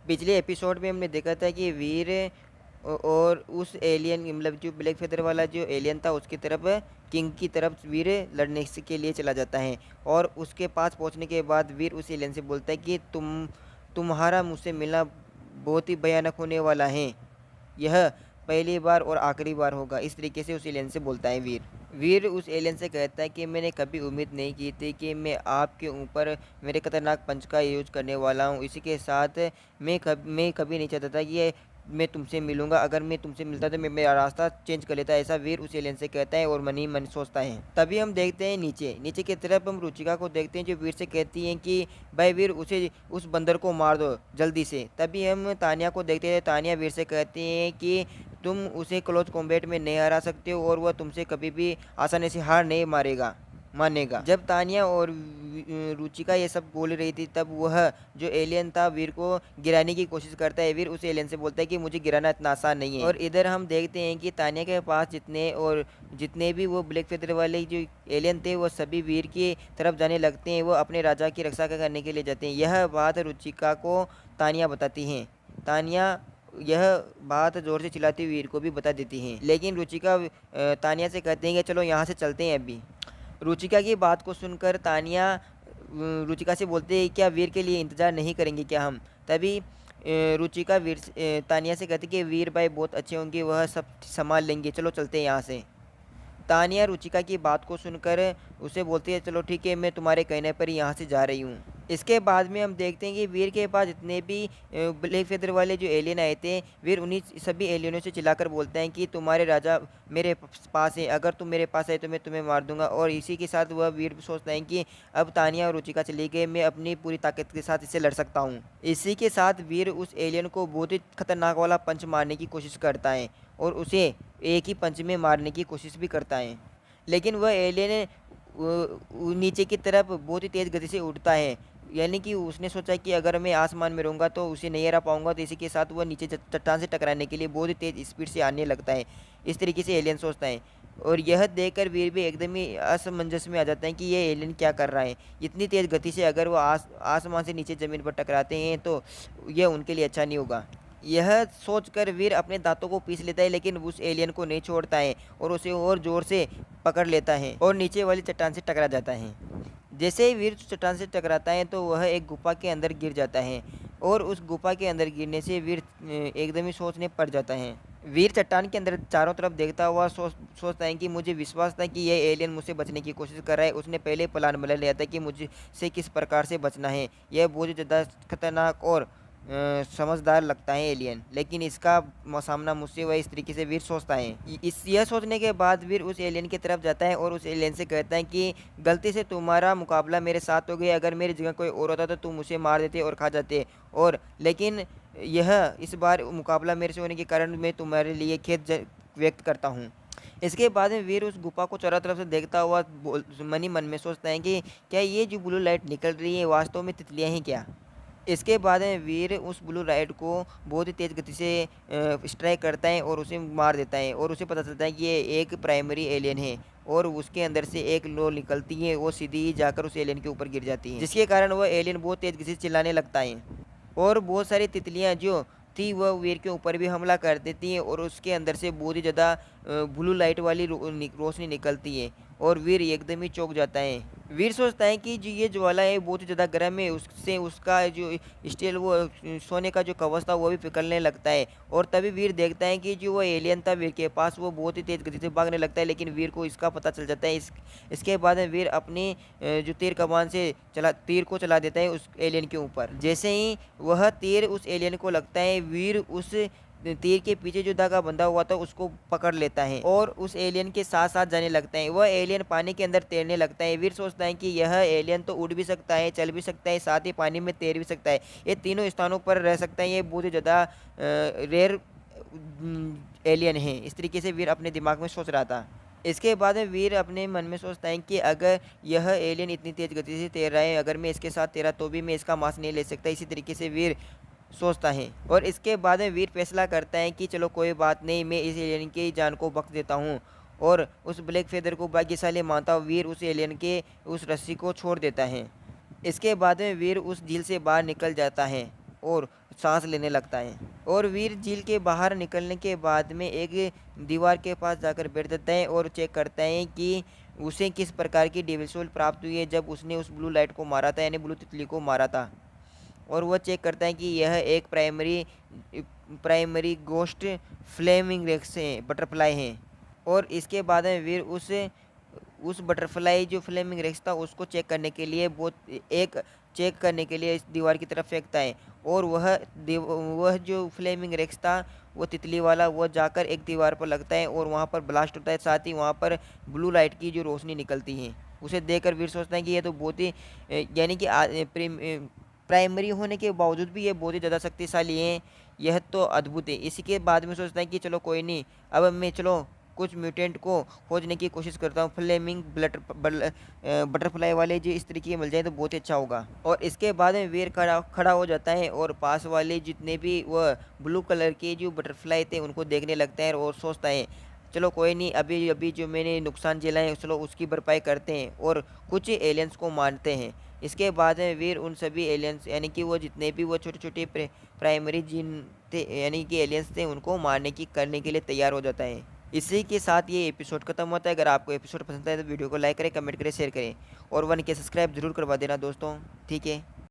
पिछले एपिसोड में हमने देखा था कि वीर और उस एलियन मतलब जो ब्लैक फेदर वाला जो एलियन था उसकी तरफ किंग की तरफ वीर लड़ने के लिए चला जाता है। और उसके पास पहुंचने के बाद वीर उस एलियन से बोलता है कि तुम्हारा मुझसे मिलना बहुत ही भयानक होने वाला है। यह पहली बार और आखिरी बार होगा। इस तरीके से उस एलियन से बोलता है वीर। वीर उस एलियन से कहता है कि मैंने कभी उम्मीद नहीं की थी कि मैं आपके ऊपर मेरे खतरनाक पंच का यूज करने वाला हूँ। इसी के साथ मैं कभी नहीं चाहता था कि मैं तुमसे मिलूंगा। अगर मैं तुमसे मिलता तो मैं मेरा रास्ता चेंज कर लेता। ऐसा वीर उस एलियन से कहता है और मन ही मन सोचता है। तभी हम देखते हैं नीचे नीचे की तरफ हम रुचिका को देखते हैं जो वीर से कहती हैं कि भाई वीर उस बंदर को मार दो जल्दी से। तभी हम तानिया को देखते हैं। तानिया वीर से कहती हैं कि तुम उसे क्लोज कॉम्बैट में नहीं हरा सकते हो और वह तुमसे कभी भी आसानी से हार नहीं मानेगा। जब तानिया और रुचिका ये सब बोल रही थी तब वह जो एलियन था वीर को गिराने की कोशिश करता है। वीर उस एलियन से बोलता है कि मुझे गिराना इतना आसान नहीं है। और इधर हम देखते हैं कि तानिया के पास जितने भी वो ब्लैक फेदर वाले जो एलियन थे वो सभी वीर की तरफ जाने लगते हैं। वो अपने राजा की रक्षा करने के लिए जाते हैं। यह बात रुचिका को तानिया बताती हैं। तानिया यह बात जोर से चिल्लाती वीर को भी बता देती हैं। लेकिन रुचिका तानिया से कहते हैं कि चलो यहाँ से चलते हैं अभी। रुचिका की बात को सुनकर तानिया रुचिका से बोलते हैं क्या वीर के लिए इंतज़ार नहीं करेंगे क्या हम। तभी रुचिका तानिया से कहती कि वीर भाई बहुत अच्छे होंगे, वह सब संभाल लेंगे, चलो चलते हैं यहाँ से। तानिया रुचिका की बात को सुनकर उसे बोलती है चलो ठीक है मैं तुम्हारे कहने पर ही यहाँ से जा रही हूँ। इसके बाद में हम देखते हैं कि वीर के पास जितने भी ब्लैक फेदर वाले जो एलियन आए थे वीर उन्हीं सभी एलियनों से चिल्लाकर बोलते हैं कि तुम्हारे राजा मेरे पास है, अगर तुम मेरे पास आए तो मैं तुम्हें मार दूंगा। और इसी के साथ वह वीर सोचता है कि अब तानिया और रुचिका चली गई, मैं अपनी पूरी ताकत के साथ इससे लड़ सकता हूँ। इसी के साथ वीर उस एलियन को बहुत ही खतरनाक वाला पंच मारने की कोशिश करता है और उसे एक ही पंच में मारने की कोशिश भी करता है। लेकिन वह एलियन नीचे की तरफ बहुत ही तेज़ गति से उड़ता है। यानी कि उसने सोचा कि अगर मैं आसमान में रहूँगा तो उसे नहीं हरा पाऊंगा। तो इसी के साथ वह नीचे चट्टान से टकराने के लिए बहुत ही तेज़ स्पीड से आने लगता है। इस तरीके से एलियन सोचता है। और यह देखकर वीर भी एकदम ही असमंजस में आ जाता है कि ये एलियन क्या कर रहा है। इतनी तेज़ गति से अगर वो आसमान से नीचे ज़मीन पर टकराते हैं तो यह उनके लिए अच्छा नहीं होगा। यह सोचकर वीर अपने दांतों को पीस लेता है लेकिन उस एलियन को नहीं छोड़ता है और उसे और ज़ोर से पकड़ लेता है और नीचे वाली चट्टान से टकरा जाता है। जैसे ही वीर चट्टान से टकराता है तो वह एक गुफा के अंदर गिर जाता है और उस गुफा के अंदर गिरने से वीर एकदम ही सोचने पड़ जाता है। वीर चट्टान के अंदर चारों तरफ देखता हुआ सोचता है कि मुझे विश्वास था कि यह एलियन मुझसे बचने की कोशिश कर रहा है। उसने पहले प्लान बना लिया था कि मुझे से किस प्रकार से बचना है। यह बहुत ज़्यादा खतरनाक और समझदार लगता है एलियन, लेकिन इसका सामना मुझसे वह इस तरीके से वीर सोचता है। यह सोचने के बाद वीर उस एलियन की तरफ जाता है और उस एलियन से कहता है कि गलती से तुम्हारा मुकाबला मेरे साथ हो गया, अगर मेरी जगह कोई और होता तो तुम उसे मार देते और खा जाते। और लेकिन यह इस बार मुकाबला मेरे से होने के कारण मैं तुम्हारे लिए खेद व्यक्त करता हूँ। इसके बाद में वीर उस गुफा को चारों तरफ से देखता हुआ मन ही मन में सोचता है कि क्या ये जो ब्लू लाइट निकल रही है वास्तव में तितलियाँ हैं क्या। इसके बाद में वीर उस ब्लू लाइट को बहुत ही तेज़ गति से स्ट्राइक करता है और उसे मार देता है और उसे पता चलता है कि ये एक प्राइमरी एलियन है और उसके अंदर से एक लो निकलती है, वो सीधी जाकर उस एलियन के ऊपर गिर जाती है, जिसके कारण वह एलियन बहुत तेज़ गति से चिल्लाने लगता है। और बहुत सारी तितलियाँ जो थी वह वीर के ऊपर भी हमला कर देती हैं और उसके अंदर से बहुत ही ज़्यादा ब्लू लाइट वाली रोशनी निकलती है और वीर एकदम ही चौंक जाता है। वीर सोचता है कि जो ये ज्वाला है बहुत ही ज़्यादा गर्म है, उससे उसका जो स्टील वो सोने का जो कवच था वो भी पिघलने लगता है। और तभी वीर देखता है कि जो वो एलियन था वीर के पास वो बहुत ही तेज़ गति से भागने लगता है, लेकिन वीर को इसका पता चल जाता है। इसके बाद में वीर अपनी जो तीर कमान से तीर को चला देता है उस एलियन के ऊपर। जैसे ही वह तीर उस एलियन को लगता है वीर उस तीर के पीछे जो धागा बंधा हुआ था उसको पकड़ लेता है और उस एलियन के साथ साथ जाने लगता है। वह एलियन पानी के अंदर तैरने लगता है। वीर सोचता है कि यह एलियन तो उड़ भी सकता है, चल भी सकता है, साथ ही पानी में तैर भी सकता है, ये तीनों स्थानों पर रह सकता है। ये बहुत ही ज़्यादा रेयर एलियन है। इस तरीके से वीर अपने दिमाग में सोच रहा था। इसके बाद में वीर अपने मन में सोचता है कि अगर यह एलियन इतनी तेज़ गति से तैर रहा है, अगर मैं इसके साथ तैरा तो भी मैं इसका मांस नहीं ले सकता। इसी तरीके से वीर सोचता है और इसके बाद में वीर फैसला करता है कि चलो कोई बात नहीं, मैं इस एलियन की जान को बख्श देता हूँ। और उस ब्लैक फेदर को भाग्यशाली मानता हुआ वीर उस एलियन के उस रस्सी को छोड़ देता है। इसके बाद में वीर उस झील से बाहर निकल जाता है और सांस लेने लगता है। और वीर झील के बाहर निकलने के बाद में एक दीवार के पास जाकर बैठ जाता है और चेक करता है कि उसे किस प्रकार की डेविल सोल प्राप्त हुई है जब उसने उस ब्लू लाइट को मारा था, यानी ब्लू तितली को मारा था। और वह चेक करता है कि यह एक प्राइमरी गोस्ट फ्लेमिंग रेक्स है, बटरफ्लाई हैं। और इसके बाद में वीर उस बटरफ्लाई जो फ्लेमिंग रेक्स था उसको चेक करने के लिए इस दीवार की तरफ फेंकता है। और वह जो फ्लेमिंग रेक्स था वो तितली वाला, वो जाकर एक दीवार पर लगता है और वहाँ पर ब्लास्ट होता है। साथ ही वहाँ पर ब्लू लाइट की जो रोशनी निकलती है उसे देखकर वीर सोचता है कि यह तो बहुत ही यानी कि प्राइमरी होने के बावजूद भी ये बहुत ही ज़्यादा शक्तिशाली हैं। यह तो अद्भुत है। इसी के बाद में सोचता है कि चलो कोई नहीं, अब मैं चलो कुछ म्यूटेंट को खोजने की कोशिश करता हूँ। फ्लेमिंग बटरफ्लाई वाले जो इस तरीके के मिल जाए तो बहुत ही अच्छा होगा। और इसके बाद में वीर खड़ा हो जाता है और पास वाले जितने भी वह ब्लू कलर के जो बटरफ्लाई थे उनको देखने लगता है और सोचता है चलो कोई नहीं, अभी अभी जो मैंने नुकसान झेला है चलो उसकी भरपाई करते हैं और कुछ एलियंस को मारते हैं। इसके बाद में वीर उन सभी एलियंस यानी कि वो जितने भी वो छोटे छोटे प्राइमरी जिन थे यानी कि एलियंस थे उनको मारने की करने के लिए तैयार हो जाता है। इसी के साथ ये एपिसोड खत्म होता है। अगर आपको एपिसोड पसंद आए तो वीडियो को लाइक करें, कमेंट करें, शेयर करें और 1K सब्सक्राइब जरूर करवा देना दोस्तों। ठीक है।